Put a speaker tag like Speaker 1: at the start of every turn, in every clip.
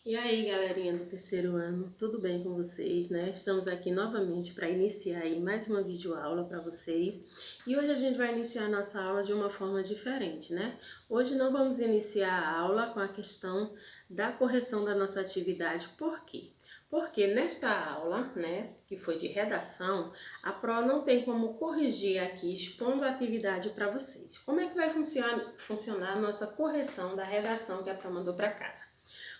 Speaker 1: E aí, galerinha do terceiro ano, tudo bem com vocês, né? Estamos aqui novamente para iniciar aí mais uma videoaula para vocês. E hoje a gente vai iniciar a nossa aula de uma forma diferente, né? Hoje não vamos iniciar a aula com a questão da correção da nossa atividade. Por quê? Porque nesta aula, né, que foi de redação, a Pro não tem como corrigir aqui expondo a atividade para vocês. Como é que vai funcionar a nossa correção da redação que a Pro mandou para casa?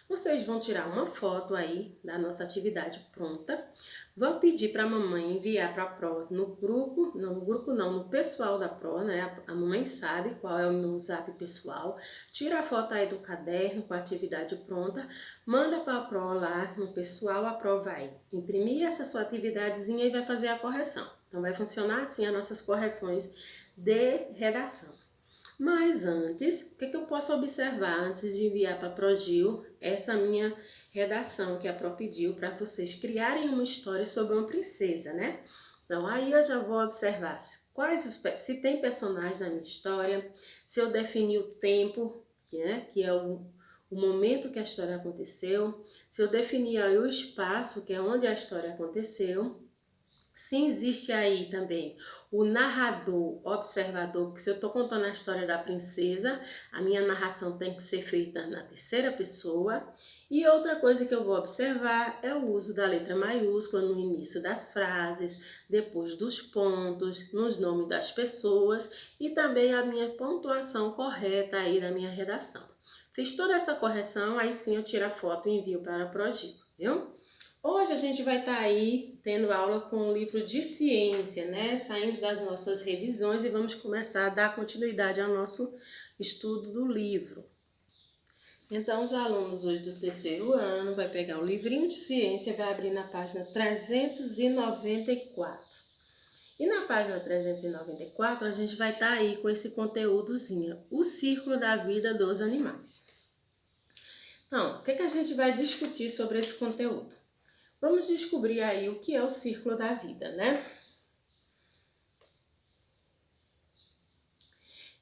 Speaker 1: Vocês vão tirar uma foto aí da nossa atividade pronta, vão pedir para a mamãe enviar para a Pro no grupo, não, no pessoal da Pro, né? A mamãe sabe qual é o meu zap pessoal, tira a foto aí do caderno com a atividade pronta, manda para a Pro lá no pessoal, a Pro vai imprimir essa sua atividadezinha e vai fazer a correção. Então vai funcionar assim as nossas correções de redação. Mas antes, o que eu posso observar antes de enviar para a Progil essa minha redação que a Pro pediu para vocês criarem uma história sobre uma princesa, né? Então aí eu já vou observar se tem personagens na minha história, se eu defini o tempo, né, que é o momento que a história aconteceu, se eu defini aí o espaço, que é onde a história aconteceu. Se existe aí também o narrador, observador, porque se eu estou contando a história da princesa, a minha narração tem que ser feita na terceira pessoa. E outra coisa que eu vou observar é o uso da letra maiúscula no início das frases, depois dos pontos, nos nomes das pessoas e também a minha pontuação correta aí da minha redação. Fiz toda essa correção, aí sim eu tiro a foto e envio para a Progil, viu? Hoje a gente vai estar aí tendo aula com o livro de ciência, né? Saímos das nossas revisões e vamos começar a dar continuidade ao nosso estudo do livro. Então, os alunos hoje do terceiro ano vai pegar o livrinho de ciência e vai abrir na página 394. E na página 394 a gente vai estar aí com esse conteúdozinho, o círculo da vida dos animais. Então, o que a gente vai discutir sobre esse conteúdo? Vamos descobrir aí o que é o círculo da vida, né?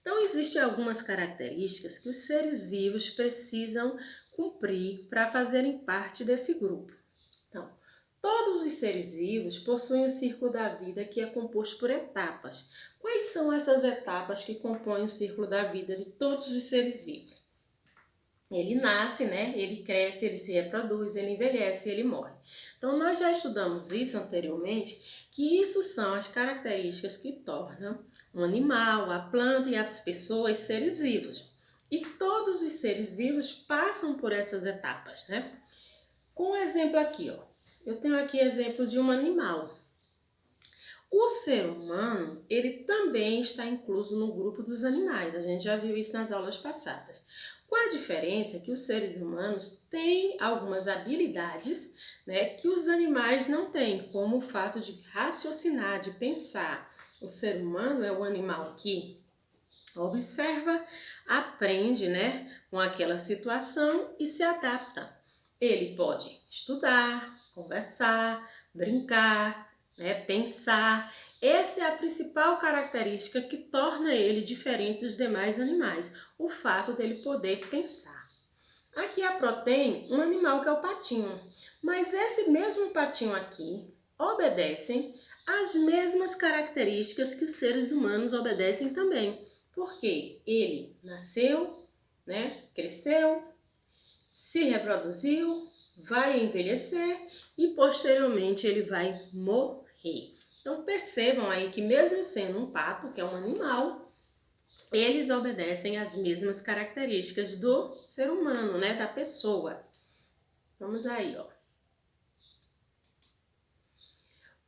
Speaker 1: Então, existem algumas características que os seres vivos precisam cumprir para fazerem parte desse grupo. Então, todos os seres vivos possuem o círculo da vida que é composto por etapas. Quais são essas etapas que compõem o círculo da vida de todos os seres vivos? Ele nasce, né? Ele cresce, ele se reproduz, ele envelhece e ele morre. Então, nós já estudamos isso anteriormente, que isso são as características que tornam um animal, a planta e as pessoas seres vivos. E todos os seres vivos passam por essas etapas, né? Com um exemplo aqui, ó. Eu tenho aqui exemplo de um animal. O ser humano, ele também está incluso no grupo dos animais. A gente já viu isso nas aulas passadas. Com a diferença que os seres humanos têm algumas habilidades, né, que os animais não têm, como o fato de raciocinar, de pensar. O ser humano é o animal que observa, aprende, né, com aquela situação e se adapta. Ele pode estudar, conversar, brincar, né, pensar. Essa é a principal característica que torna ele diferente dos demais animais, o fato dele poder pensar. Aqui a Pro tem um animal que é o patinho, mas esse mesmo patinho aqui obedecem às mesmas características que os seres humanos obedecem também, porque ele nasceu, né, cresceu, se reproduziu, vai envelhecer e posteriormente ele vai morrer. Então percebam aí que mesmo sendo um pato, que é um animal, eles obedecem às mesmas características do ser humano, né, da pessoa. Vamos aí, ó.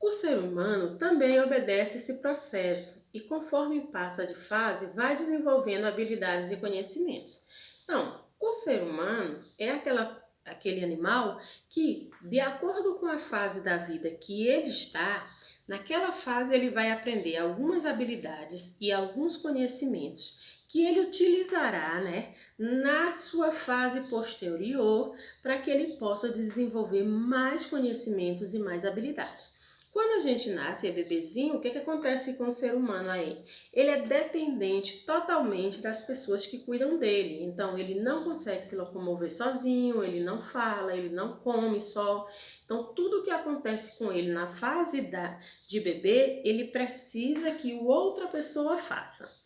Speaker 1: O ser humano também obedece esse processo e conforme passa de fase, vai desenvolvendo habilidades e conhecimentos. Então, o ser humano é aquele animal que, de acordo com a fase da vida que ele está, naquela fase ele vai aprender algumas habilidades e alguns conhecimentos que ele utilizará, né, na sua fase posterior para que ele possa desenvolver mais conhecimentos e mais habilidades. Quando a gente nasce, é bebezinho, o que acontece com o ser humano aí? Ele é dependente totalmente das pessoas que cuidam dele. Então, ele não consegue se locomover sozinho, ele não fala, ele não come só. Então, tudo que acontece com ele na fase de bebê, ele precisa que outra pessoa faça.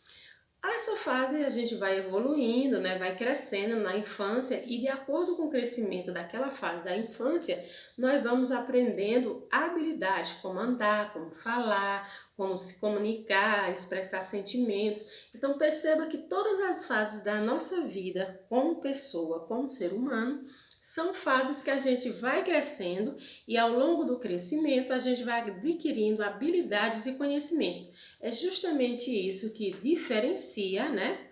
Speaker 1: Essa fase a gente vai evoluindo, né? Vai crescendo na infância e de acordo com o crescimento daquela fase da infância, nós vamos aprendendo habilidades como andar, como falar, como se comunicar, expressar sentimentos. Então perceba que todas as fases da nossa vida como pessoa, como ser humano, são fases que a gente vai crescendo e ao longo do crescimento a gente vai adquirindo habilidades e conhecimento. É justamente isso que diferencia, né,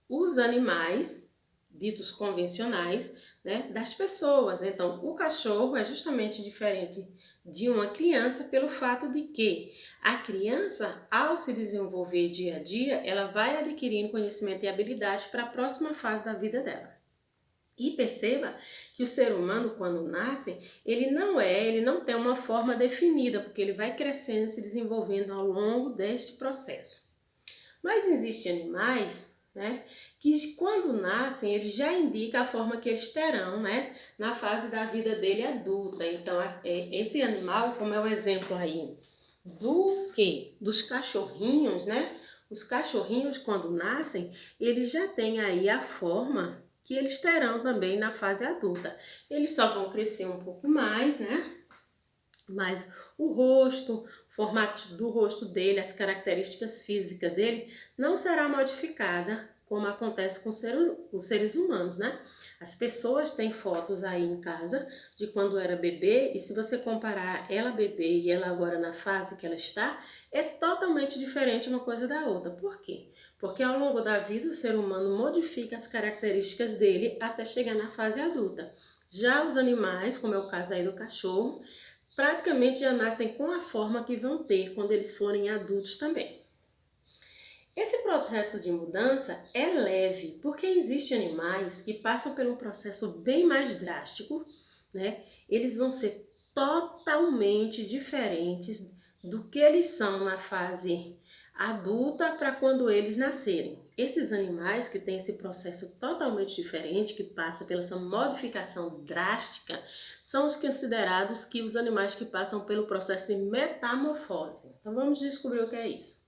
Speaker 1: os animais ditos convencionais, né, das pessoas. Então, o cachorro é justamente diferente de uma criança pelo fato de que a criança, ao se desenvolver dia a dia, ela vai adquirindo conhecimento e habilidade para a próxima fase da vida dela. E perceba que o ser humano, quando nasce, ele não tem uma forma definida, porque ele vai crescendo e se desenvolvendo ao longo deste processo. Mas existem animais, né, que quando nascem, ele já indica a forma que eles terão, né, na fase da vida dele adulta. Então, esse animal, como é o exemplo aí do que? Dos cachorrinhos, né? Os cachorrinhos, quando nascem, eles já têm aí a forma que eles terão também na fase adulta. Eles só vão crescer um pouco mais, né? Mas o rosto, o formato do rosto dele, as características físicas dele não será modificada como acontece com os seres humanos, né? As pessoas têm fotos aí em casa de quando era bebê e se você comparar ela bebê e ela agora na fase que ela está, é totalmente diferente uma coisa da outra. Por quê? Porque ao longo da vida o ser humano modifica as características dele até chegar na fase adulta. Já os animais, como é o caso aí do cachorro, praticamente já nascem com a forma que vão ter quando eles forem adultos também. Esse processo de mudança é leve, porque existem animais que passam por um processo bem mais drástico, né? Eles vão ser totalmente diferentes do que eles são na fase adulta para quando eles nascerem. Esses animais que têm esse processo totalmente diferente, que passa pela essa modificação drástica, são os considerados que os animais que passam pelo processo de metamorfose. Então vamos descobrir o que é isso.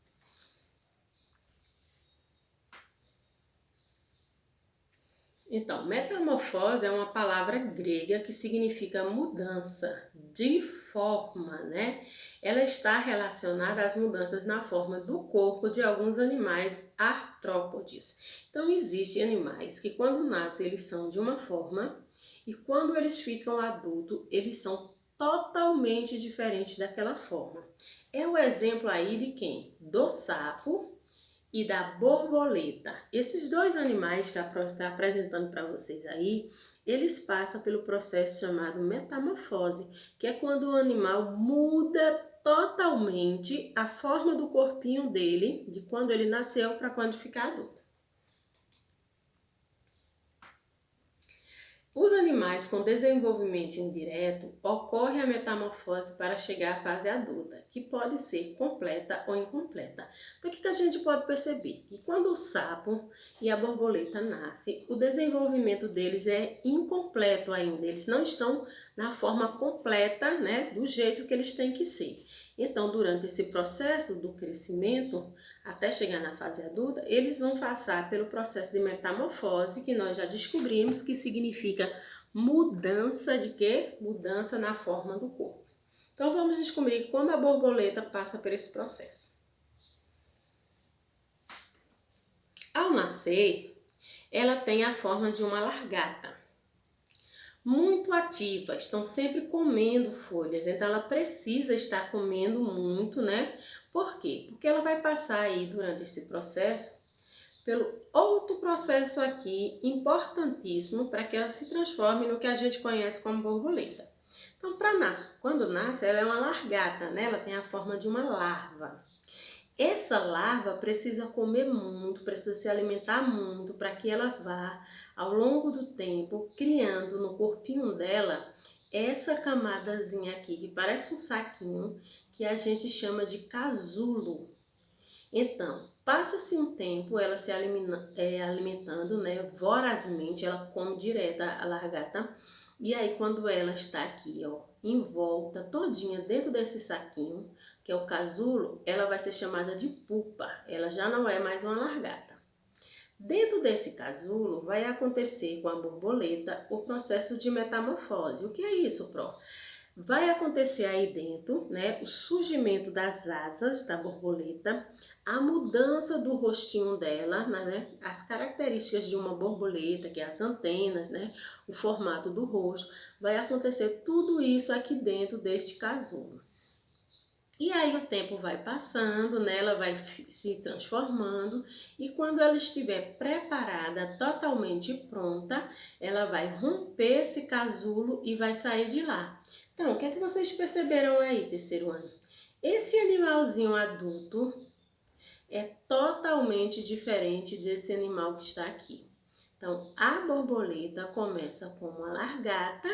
Speaker 1: Então, metamorfose é uma palavra grega que significa mudança de forma, né? Ela está relacionada às mudanças na forma do corpo de alguns animais artrópodes. Então, existem animais que quando nascem eles são de uma forma e quando eles ficam adultos eles são totalmente diferentes daquela forma. É o exemplo aí de quem? Do sapo e da borboleta. Esses dois animais que está apresentando para vocês aí, eles passam pelo processo chamado metamorfose, que é quando o animal muda totalmente a forma do corpinho dele, de quando ele nasceu para quando ficar adulto. Os animais com desenvolvimento indireto ocorre a metamorfose para chegar à fase adulta, que pode ser completa ou incompleta. Então, o que a gente pode perceber? Que quando o sapo e a borboleta nascem, o desenvolvimento deles é incompleto ainda. Eles não estão na forma completa, né, do jeito que eles têm que ser. Então, durante esse processo do crescimento, até chegar na fase adulta, eles vão passar pelo processo de metamorfose, que nós já descobrimos que significa mudança de quê? Mudança na forma do corpo. Então, vamos descobrir como a borboleta passa por esse processo. Ao nascer, ela tem a forma de uma largata. Muito ativa, estão sempre comendo folhas, então ela precisa estar comendo muito, né? Por quê? Porque ela vai passar aí durante esse processo pelo outro processo aqui importantíssimo para que ela se transforme no que a gente conhece como borboleta. Então, quando nasce, ela é uma largata, né? Ela tem a forma de uma larva. Essa larva precisa comer muito, precisa se alimentar muito para que ela vá, ao longo do tempo, criando no corpinho dela essa camadazinha aqui, que parece um saquinho, que a gente chama de casulo. Então, passa-se um tempo ela se alimentando, né, vorazmente, ela come direto a largata. E aí, quando ela está aqui, ó, em volta, todinha dentro desse saquinho, que é o casulo, ela vai ser chamada de pupa. Ela já não é mais uma largata. Dentro desse casulo, vai acontecer com a borboleta o processo de metamorfose. O que é isso, Pró? Vai acontecer aí dentro, né, o surgimento das asas da borboleta, a mudança do rostinho dela, né, as características de uma borboleta, que é as antenas, né, o formato do rosto, vai acontecer tudo isso aqui dentro deste casulo. E aí o tempo vai passando, né, ela vai se transformando e quando ela estiver preparada, totalmente pronta, ela vai romper esse casulo e vai sair de lá. Então, o que é que vocês perceberam aí, terceiro ano? Esse animalzinho adulto é totalmente diferente desse animal que está aqui. Então, a borboleta começa como uma largata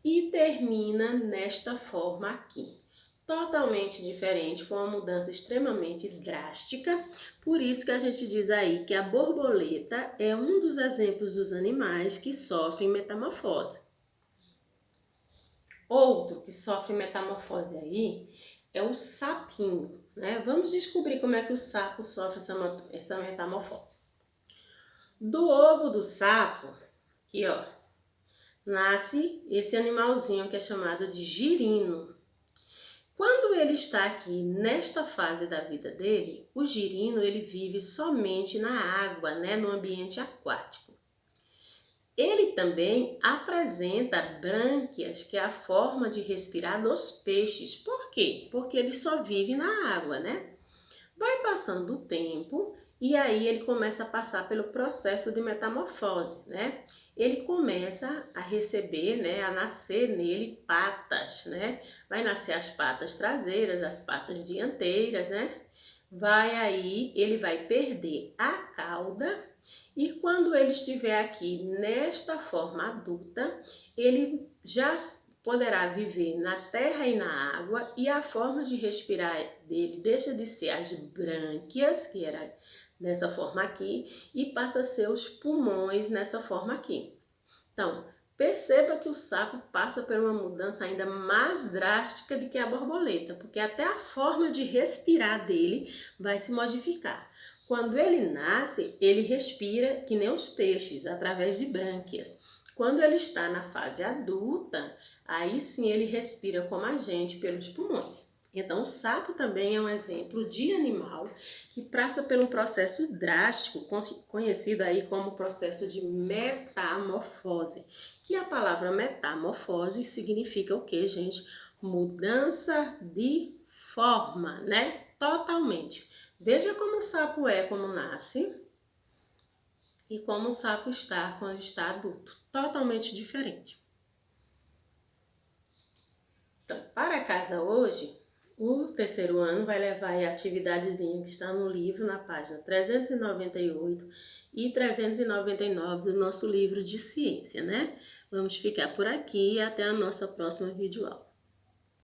Speaker 1: e termina nesta forma aqui. Totalmente diferente, foi uma mudança extremamente drástica, por isso que a gente diz aí que a borboleta é um dos exemplos dos animais que sofrem metamorfose. Outro que sofre metamorfose aí é o sapinho, né? Vamos descobrir como é que o sapo sofre essa metamorfose. Do ovo do sapo, aqui ó, nasce esse animalzinho que é chamado de girino. Quando ele está aqui nesta fase da vida dele, o girino ele vive somente na água, né, no ambiente aquático. Ele também apresenta brânquias, que é a forma de respirar dos peixes. Por quê? Porque ele só vive na água, né? Vai passando o tempo e aí ele começa a passar pelo processo de metamorfose, né? Ele começa a receber, né, a nascer nele patas, né? Vai nascer as patas traseiras, as patas dianteiras, né? Ele vai perder a cauda e quando ele estiver aqui nesta forma adulta, ele já poderá viver na terra e na água e a forma de respirar dele deixa de ser as brânquias, que era dessa forma aqui, e passa a ser os pulmões nessa forma aqui. Então, perceba que o sapo passa por uma mudança ainda mais drástica do que a borboleta, porque até a forma de respirar dele vai se modificar. Quando ele nasce, ele respira que nem os peixes, através de brânquias. Quando ele está na fase adulta, aí sim ele respira como a gente pelos pulmões. Então, o sapo também é um exemplo de animal que passa por um processo drástico, conhecido aí como processo de metamorfose. Que a palavra metamorfose significa o que, gente? Mudança de forma, né? Totalmente. Veja como o sapo é quando nasce e como o sapo está quando está adulto. Totalmente diferente. Então, para casa hoje, o terceiro ano vai levar a atividadezinha que está no livro, na página 398 e 399 do nosso livro de ciência, né? Vamos ficar por aqui e até a nossa próxima videoaula.